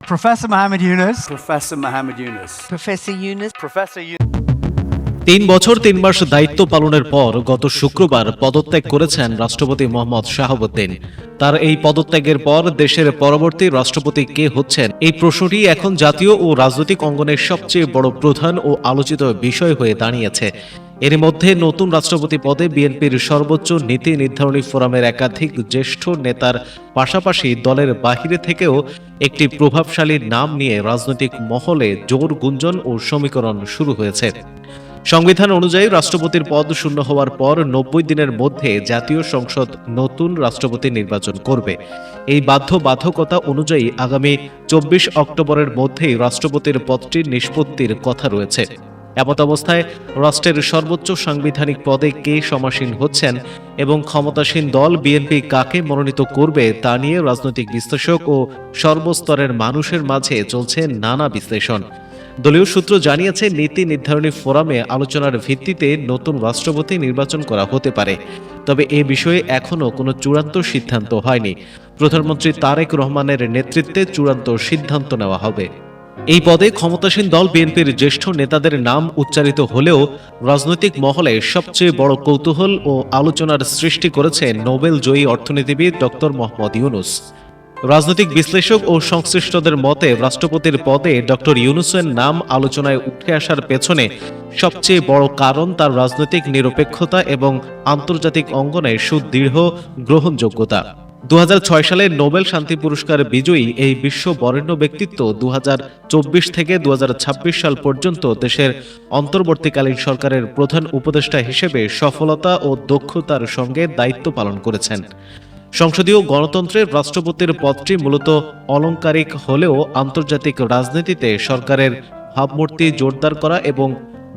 Professor Mohammed Yunus. Professor Mohammed Yunus. Professor Yunus. Professor Yunus. 3 বছর 3 মাস দায়িত্ব পালনের পর গত শুক্রবার পদত্যাগ করেছেন রাষ্ট্রপতি মোহাম্মদ শাহাবুদ্দিন। তার এই পদত্যাগের পর দেশের পরবর্তী রাষ্ট্রপতি কে হচ্ছেন, এই প্রশ্নটি এখন জাতীয় ও রাজনৈতিক অঙ্গনের সবচেয়ে বড় প্রধান ও আলোচিত বিষয় হয়ে দাঁড়িয়েছে। এর মধ্যে নতুন রাষ্ট্রপতি পদে বিএনপির সর্বোচ্চ নীতি নির্ধারণী ফোরামের একাধিক জ্যেষ্ঠ নেতার পাশাপাশি দলের বাহিরে থেকেও একটি প্রভাবশালী নাম নিয়ে রাজনৈতিক মহলে জোর গুঞ্জন ও সমীকরণ শুরু হয়েছে। সংবিধান অনুযায়ী রাষ্ট্রপতির পদ শূন্য হওয়ার পর 90 দিনের মধ্যে জাতীয় সংসদ নতুন রাষ্ট্রপতি নির্বাচন করবে। এই বাধ্যবাধকতা অনুযায়ী আগামী 24 অক্টোবরের মধ্যেই রাষ্ট্রপতির পদটি নিষ্পত্তির কথা রয়েছে। এমত অবস্থায় রাষ্ট্রের সর্বোচ্চ সাংবিধানিক পদে কে সমাসীন হচ্ছেন এবং ক্ষমতাসীন দল বিএনপি কাকে মনোনীত করবে তা নিয়ে রাজনৈতিক বিশ্লেষক ও সর্বস্তরের মানুষের মাঝে চলছে নানা বিশ্লেষণ। দলীয় সূত্র জানিয়েছে, নীতি নির্ধারণী ফোরামে আলোচনার ভিত্তিতে নতুন রাষ্ট্রপতি নির্বাচন করা হতে পারে। তবে এ বিষয়ে এখনও কোনো চূড়ান্ত সিদ্ধান্ত হয়নি। প্রধানমন্ত্রী তারেক রহমানের নেতৃত্বে চূড়ান্ত সিদ্ধান্ত নেওয়া হবে। এই পদে ক্ষমতাসীন দল বিএনপির জ্যেষ্ঠ নেতাদের নাম উচ্চারিত হলেও রাজনৈতিক মহলে সবচেয়ে বড় কৌতূহল ও আলোচনার সৃষ্টি করেছে নোবেল জয়ী অর্থনীতিবিদ ডক্টর মোহাম্মদ ইউনুস। রাজনৈতিক বিশ্লেষক ও সংশ্লিষ্টদের মতে রাষ্ট্রপতির পদে ডক্টর ইউনুসের নাম আলোচনায় উঠে আসার পেছনে সবচেয়ে বড় কারণ তার রাজনৈতিক নিরপেক্ষতা এবং আন্তর্জাতিক অঙ্গনে সুদৃঢ় গ্রহণযোগ্যতা। 2006 সালে নোবেল শান্তি পুরস্কার বিজয়ী এই বিশ্ব বরেণ্য ব্যক্তিত্ব 2024 থেকে 2026 সাল পর্যন্ত দেশের অন্তর্বর্তীকালীন সরকারের প্রধান উপদেষ্টা হিসেবে সফলতা ও দক্ষতার সঙ্গে দায়িত্ব পালন করেছেন। সংসদীয় গণতন্ত্রের রাষ্ট্রপতির পদটি মূলত অলংকারিক হলেও আন্তর্জাতিক রাজনীতিতে সরকারের ভাবমূর্তি জোরদার করা এবং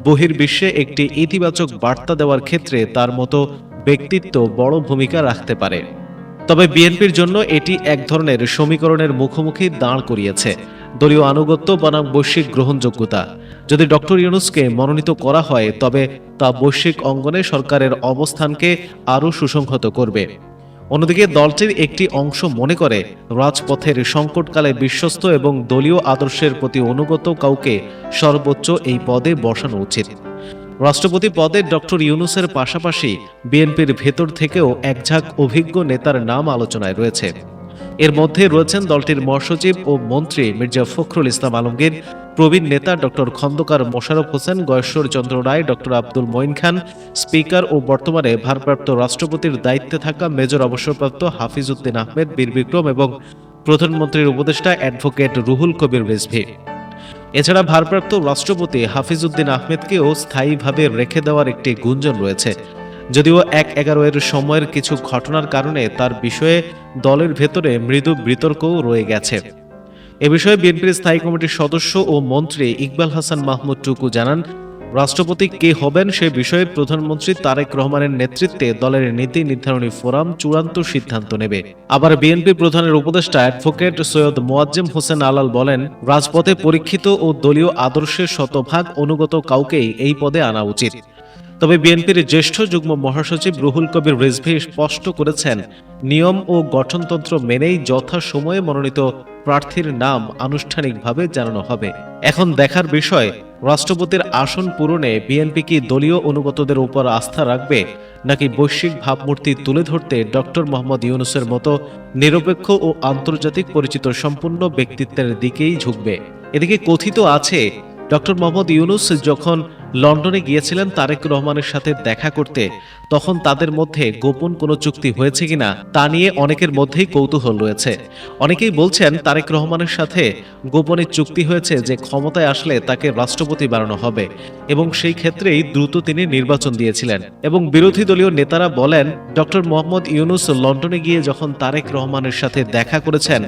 বহির্বিশ্বে একটি ইতিবাচক বার্তা দেওয়ার ক্ষেত্রে তার মতো ব্যক্তিত্ব বড় ভূমিকা রাখতে পারে। তবে বিএনপির জন্য এটি এক ধরনের সমীকরণের মুখোমুখি দাঁড় করিয়েছে, দলীয় আনুগত্য বনাম বৈশ্বিক গ্রহণযোগ্যতা। যদি ডক্টর ইউনুসকে মনোনীত করা হয় তবে তা বৈশ্বিক অঙ্গনে সরকারের অবস্থানকে আরও সুসংহত করবে। অন্যদিকে দলটির একটি অংশ মনে করে রাজপথের সংকটকালে বিশ্বস্ত এবং দলীয় আদর্শের প্রতি অনুগত কাউকে সর্বোচ্চ এই পদে বসানো উচিত। রাষ্ট্রপতি পদে ডক্টর ইউনুসের পাশাপাশি বিএনপির ভেতর থেকেও একঝাঁক অভিজ্ঞ নেতার নাম আলোচনায় রয়েছে। এর মধ্যে রয়েছেন দলটির মহাসচিব ও মন্ত্রী মির্জা ফখরুল ইসলাম আলমগীর, প্রবীণ নেতা ডক্টর খন্দকার মোশাররফ হোসেন, গয়েশ্বর চন্দ্র রায়, ডক্টর আব্দুল মঈন খান, স্পিকার ও বর্তমানে ভারপ্রাপ্ত রাষ্ট্রপতির দায়িত্বে থাকা মেজর অবসরপ্রাপ্ত হাফিজ উদ্দিন আহমেদ বীর বিক্রম এবং প্রধানমন্ত্রীর উপদেষ্টা অ্যাডভোকেট রুহুল কবির রিজভী। এছাড়া ভারপ্রাপ্ত রাষ্ট্রপতি হাফিজ উদ্দিন আহমেদকেও স্থায়ীভাবে রেখে দেওয়ার একটি গুঞ্জন রয়েছে। যদিও 1/11 এর সময়ের কিছু ঘটনার কারণে তার বিষয়ে দলের ভেতরে মৃদু বিতর্কও রয়ে গেছে। এ বিষয়ে বিএনপির স্থায়ী কমিটির সদস্য ও মন্ত্রী ইকবাল হাসান মাহমুদ টুকু জানান, রাষ্ট্রপতি কে হবেন সে বিষয়ে প্রধানমন্ত্রী তারেক রহমানের নেতৃত্বে দলের নীতি নির্ধারণী ফোরাম চূড়ান্ত সিদ্ধান্ত নেবে। আবার বিএনপি প্রধানের উপদেষ্টা অ্যাডভোকেট সৈয়দ মোয়াজ্জেম হোসেন আলাল বলেন, রাজপথে পরীক্ষিত ও দলীয় আদর্শের শতভাগ অনুগত কাউকেই এই পদে আনা উচিত। তবে বিএনপির জ্যেষ্ঠ যুগ্ম মহাসচিব রুহুল কবির রিজভী স্পষ্ট করেছেন, নিয়ম ও গঠনতন্ত্র মেনেই যথাসময়ে মনোনীত প্রার্থীর নাম আনুষ্ঠানিকভাবে জানানো হবে। এখন দেখার বিষয়, রাষ্ট্রপতির আসন পূরণে বিএনপি কি দলীয় অনুগতদের উপর আস্থা রাখবে নাকি বৈশ্বিক ভাবমূর্তি তুলে ধরতে ডক্টর মোহাম্মদ ইউনুসের মতো নিরপেক্ষ ও আন্তর্জাতিক পরিচিত সম্পন্ন ব্যক্তিত্বের দিকেই ঝুঁকবে। এদিকে কথিত আছে, ডক্টর মোহাম্মদ ইউনুস যখন লন্ডনে গিয়েছিলেন তারেক রহমানের সাথে দেখা করতে, তখন তাদের মধ্যে গোপন কোনো চুক্তি হয়েছে কিনা তা নিয়ে অনেকের মধ্যেই কৌতূহল রয়েছে। অনেকেই বলছেন তারেক রহমানের সাথে গোপনে চুক্তি হয়েছে যে ক্ষমতায় আসলে তাকে রাষ্ট্রপতি বানানো হবে এবং সেই ক্ষেত্রেই দ্রুত তিনি নির্বাচন দিয়েছিলেন। এবং বিরোধী দলীয় নেতারা বলেন, ডক্টর মোহাম্মদ ইউনুস লন্ডনে গিয়ে যখন তারেক রহমানের সাথে দেখা করেছেন,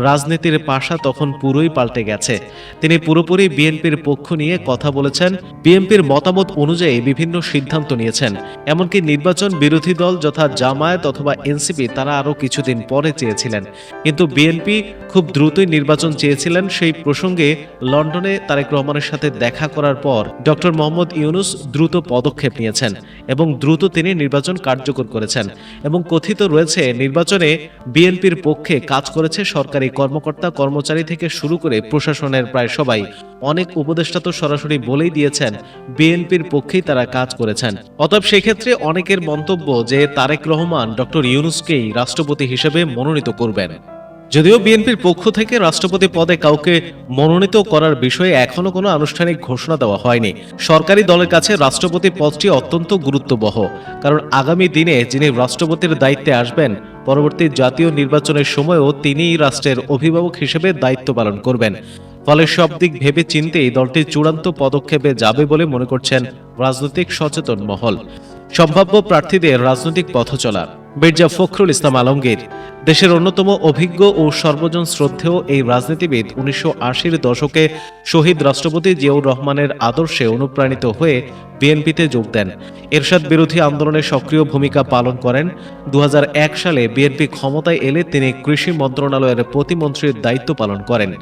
রাজনীতির পাশা তখন পুরোই পাল্টে গেছে। তিনি পুরোপুরি বিএনপির পক্ষ নিয়ে কথা বলেছেন, বিএনপির মতামত অনুযায়ী বিভিন্ন সিদ্ধান্ত নিয়েছেন, এমনকি নির্বাচন বিরোধী দল যথা জামায়াত অথবা এনসিপি তারা আরও কিছুদিন পরে চেয়েছিলেন, কিন্তু বিএনপি খুব দ্রুতই নির্বাচন চেয়েছিলেন। সেই প্রসঙ্গে লন্ডনে তারেক রহমানের সাথে দেখা করার পর ডক্টর মোহাম্মদ ইউনূস দ্রুত পদক্ষেপ নিয়েছেন এবং দ্রুত তিনি নির্বাচন কার্যকর করেছেন এবং কথিত রয়েছে নির্বাচনে বিএনপির পক্ষে কাজ করেছে সরকারি কর্মকর্তা কর্মচারী থেকে শুরু করে প্রশাসনের প্রায় সবাই। অনেক উপদেষ্টা তো সরাসরি বলেই দিয়েছেন বিএনপির পক্ষেই তারা কাজ করেছেন। অতএব সেক্ষেত্রে অনেকের মন্তব্য যে তারেক রহমান ডক্টর ইউনূসকেই রাষ্ট্রপতি হিসেবে মনোনীত করবেন। যদিও বিএনপির পক্ষ থেকে রাষ্ট্রপতি পদে কাউকে মনোনীত করার বিষয়ে এখনো কোনো আনুষ্ঠানিক ঘোষণা দেওয়া হয়নি। সরকারি দলের কাছে রাষ্ট্রপতি পদটি অত্যন্ত গুরুত্ববহ, কারণ আগামী দিনে যিনি রাষ্ট্রপতির দায়িত্বে আসবেন পরবর্তী জাতীয় নির্বাচনের সময়ও তিনিই রাষ্ট্রের অভিভাবক হিসেবে দায়িত্ব পালন করবেন। ফলে সব দিক ভেবে চিন্তেই দলটি চূড়ান্ত পদক্ষেপে যাবে বলে মনে করছেন রাজনৈতিক সচেতন মহল। সম্ভাব্য প্রার্থীদের রাজনৈতিক পথচলা। মির্জা ফখরুল ইসলাম আলমগীর দেশের অন্যতম অভিজ্ঞ ও সর্বজন শ্রদ্ধেয় এই রাজনীতিবিদ ১৯৮০-র দশকে শহীদ রাষ্ট্রপতি জিয়াউর রহমানের আদর্শে অনুপ্রাণিত হয়ে বিএনপিতে যোগ দেন। এরশাদ বিরোধী আন্দোলনে সক্রিয় ভূমিকা পালন করেন। ২০০১ সালে বিএনপি ক্ষমতায় এলে তিনি কৃষি মন্ত্রণালয়ের প্রতিমন্ত্রীর দায়িত্ব পালন করেন।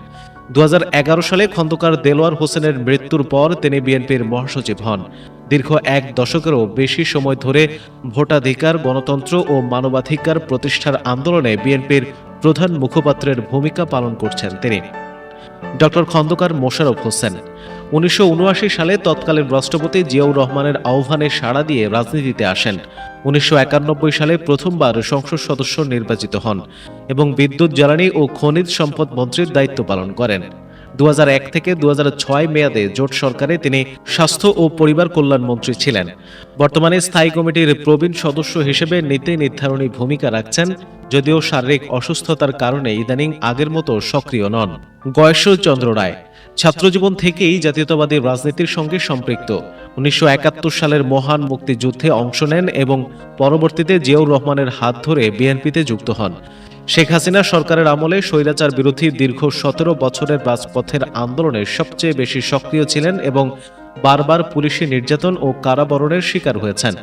২০১১ সালে খন্দকার দেলোয়ার হোসেনের মৃত্যুর পর তিনি বিএনপির মহাসচিব হন। দীর্ঘ এক দশকেরও বেশি সময় ধরে ভোটাধিকার, গণতন্ত্র ও মানবাধিকার প্রতিষ্ঠার আন্দোলনে বিএনপির প্রধান মুখপাত্রের ভূমিকা পালন করছেন তিনি। ডক্টর খন্দকার মোশাররফ হোসেন ১৯৭৯ সালে তৎকালীন রাষ্ট্রপতি জিয়াউর রহমানের আহ্বানে সাড়া দিয়ে রাজনীতিতে আসেন। ১৯৯১ সালে প্রথমবার সংসদ সদস্য নির্বাচিত হন এবং বিদ্যুৎ, জ্বালানি ও খনিজ সম্পদ মন্ত্রীর দায়িত্ব পালন করেন। ২০০১ থেকে ২০০৬ মেয়াদে জোট সরকারে তিনি স্বাস্থ্য ও পরিবার কল্যাণ মন্ত্রী ছিলেন। বর্তমানে স্থায়ী কমিটির প্রবীণ সদস্য হিসেবে নীতি নির্ধারণী ভূমিকা রাখছেন, যদিও শারীরিক অসুস্থতার কারণে ইদানিং আগের মতো সক্রিয় নন। গয়েশ্বরচন্দ্র রায় ছাত্রজীবন থেকেই জাতীয়তাবাদী রাজনীতির সঙ্গে সম্পৃক্ত। ১৯৭১ সালের মহান মুক্তিযুদ্ধে অংশ নেন এবং পরবর্তীতে জিয়াউর রহমানের হাত ধরে বিএনপিতে যুক্ত হন। শেখ হাসিনা সরকারের আমলে স্বৈরাচার বিরোধী দীর্ঘ ১৭ বছরের রাজপথের আন্দোলনে সবচেয়ে বেশি সক্রিয় ছিলেন এবং বারবার পুলিশি নির্যাতন ও কারাবরণের শিকার হয়েছেন।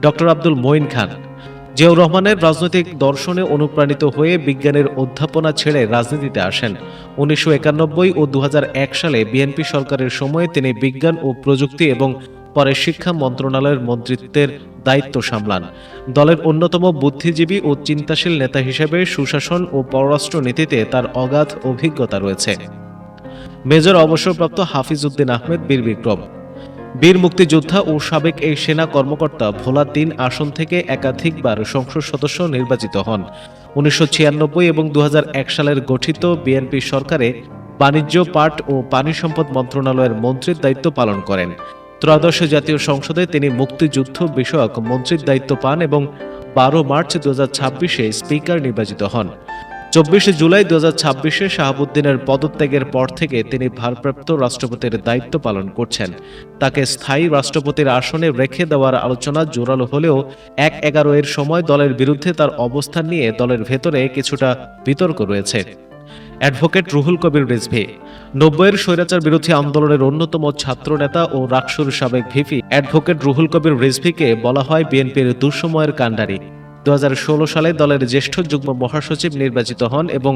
ডক্টর আব্দুল মঈন খান জিয়াউর রহমানের রাজনৈতিক দর্শনে অনুপ্রাণিত হয়ে বিজ্ঞানের অধ্যাপনা ছেড়ে রাজনীতিতে আসেন। ১৯৯১ ও ২০০১ সালে বিএনপি সরকারের সময়ে তিনি বিজ্ঞান ও প্রযুক্তি এবং পরে শিক্ষা মন্ত্রণালয়ের মন্ত্রিত্বের দায়িত্ব সামলান। দলের অন্যতম বুদ্ধিজীবী ও চিন্তাশীল নেতা হিসেবে সুশাসন ও পররাষ্ট্র নীতিতে তার অগাধ অভিজ্ঞতা রয়েছে। মেজর অবসরপ্রাপ্ত হাফিজ উদ্দিন আহমেদ বীর বিক্রম বীর মুক্তিযোদ্ধা ও সাবেক এই সেনা কর্মকর্তা ভোলা ৩ আসন থেকে একাধিকবার সংসদ সদস্য নির্বাচিত হন। ১৯৯৬ এবং ২০০১ সালের গঠিত বিএনপি সরকারে বাণিজ্য, পাট ও পানি সম্পদ মন্ত্রণালয়ের মন্ত্রীর দায়িত্ব পালন করেন। ত্রয়োদশ জাতীয় সংসদে তিনি মুক্তিযুদ্ধ বিষয়ক মন্ত্রীর দায়িত্ব পান এবং ১২ মার্চ ২০২৬-এ স্পিকার নির্বাচিত হন। ২৪ জুলাই ২০২৬-এ শাহাবুদ্দিনের পদত্যাগের পর থেকে তিনি ভারপ্রাপ্ত রাষ্ট্রপতির দায়িত্ব পালন করছেন। তাকে স্থায়ী রাষ্ট্রপতির আসনে রেখে দেওয়ার আলোচনা জোরালো হলেও ১/১১ সময় দলের বিরুদ্ধে তার অবস্থান নিয়ে দলের ভেতরে কিছুটা বিতর্ক রয়েছে। অ্যাডভোকেট রুহুল কবির রিজভী ৯০-এর স্বৈরাচার বিরোধী আন্দোলনের অন্যতম ছাত্রনেতা ও রাকসুর সাবেক ভিপি অ্যাডভোকেট রুহুল কবির রিজভীকে বলা হয় বিএনপির দুঃসময়ের কাণ্ডারি। ২০১৬ সালে দলের জ্যেষ্ঠ যুগ্ম মহাসচিব নির্বাচিত হন এবং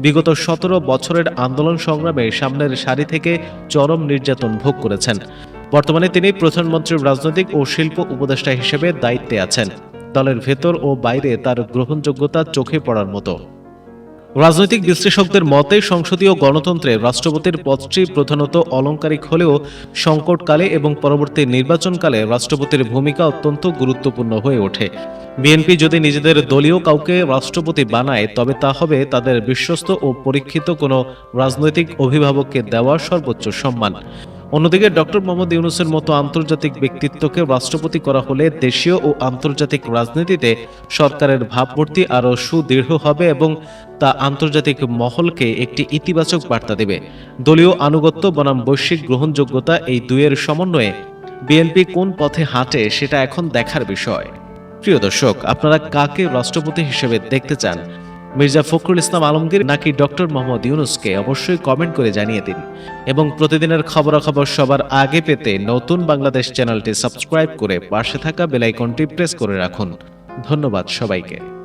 বিগত ১৭ বছরের আন্দোলন সংগ্রামে সামনের সারি থেকে চরম নির্যাতন ভোগ করেছেন। বর্তমানে তিনি প্রধানমন্ত্রীর রাজনৈতিক ও শিল্প উপদেষ্টা হিসেবে দায়িত্বে আছেন। দলের ভেতর ও বাইরে তার গ্রহণযোগ্যতা চোখে পড়ার মতো। রাজনৈতিক বিশ্লেষকদের মতে সংসদীয় গণতন্ত্রে রাষ্ট্রপতির পদটি প্রধানত অলংকারিক হলেও সংকটকালে এবং পরবর্তী নির্বাচনকালে রাষ্ট্রপতির ভূমিকা অত্যন্ত গুরুত্বপূর্ণ হয়ে ওঠে। বিএনপি যদি নিজেদের দলীয় কাউকে রাষ্ট্রপতি বানায় তবে তা হবে তাদের বিশ্বস্ত ও পরীক্ষিত কোনো রাজনৈতিক অভিভাবককে দেওয়া সর্বোচ্চ সম্মান। অন্যদিকে ডক্টর মোহাম্মদ ইউনূসের মতো আন্তর্জাতিক ব্যক্তিত্বকে রাষ্ট্রপতি করা হলে দেশীয় ও আন্তর্জাতিক রাজনীতিতে সরকারের ভাবমূর্তি আরও সুদৃঢ় হবে এবং তা আন্তর্জাতিক মহলকে একটি ইতিবাচক বার্তা দেবে। দলীয় আনুগত্য বনাম বৈশ্বিক গ্রহণযোগ্যতা এই দুয়ের সমন্বয়ে বিএনপি কোন পথে হাঁটে সেটা এখন দেখার বিষয়। প্রিয় দর্শক, আপনারা কাকে রাষ্ট্রপতি হিসেবে দেখতে চান? মির্জা ফখরুল ইসলাম আলমগীর নাকি ডক্টর মোহাম্মদ ইউনূসকে অবশ্যই কমেন্ট করে জানিয়ে দিন এবং প্রতিদিনের খবরাখবর সবার আগে পেতে নতুন বাংলাদেশ চ্যানেলটি সাবস্ক্রাইব করে পাশে থাকা বেল আইকনটি প্রেস করে রাখুন। ধন্যবাদ সবাইকে।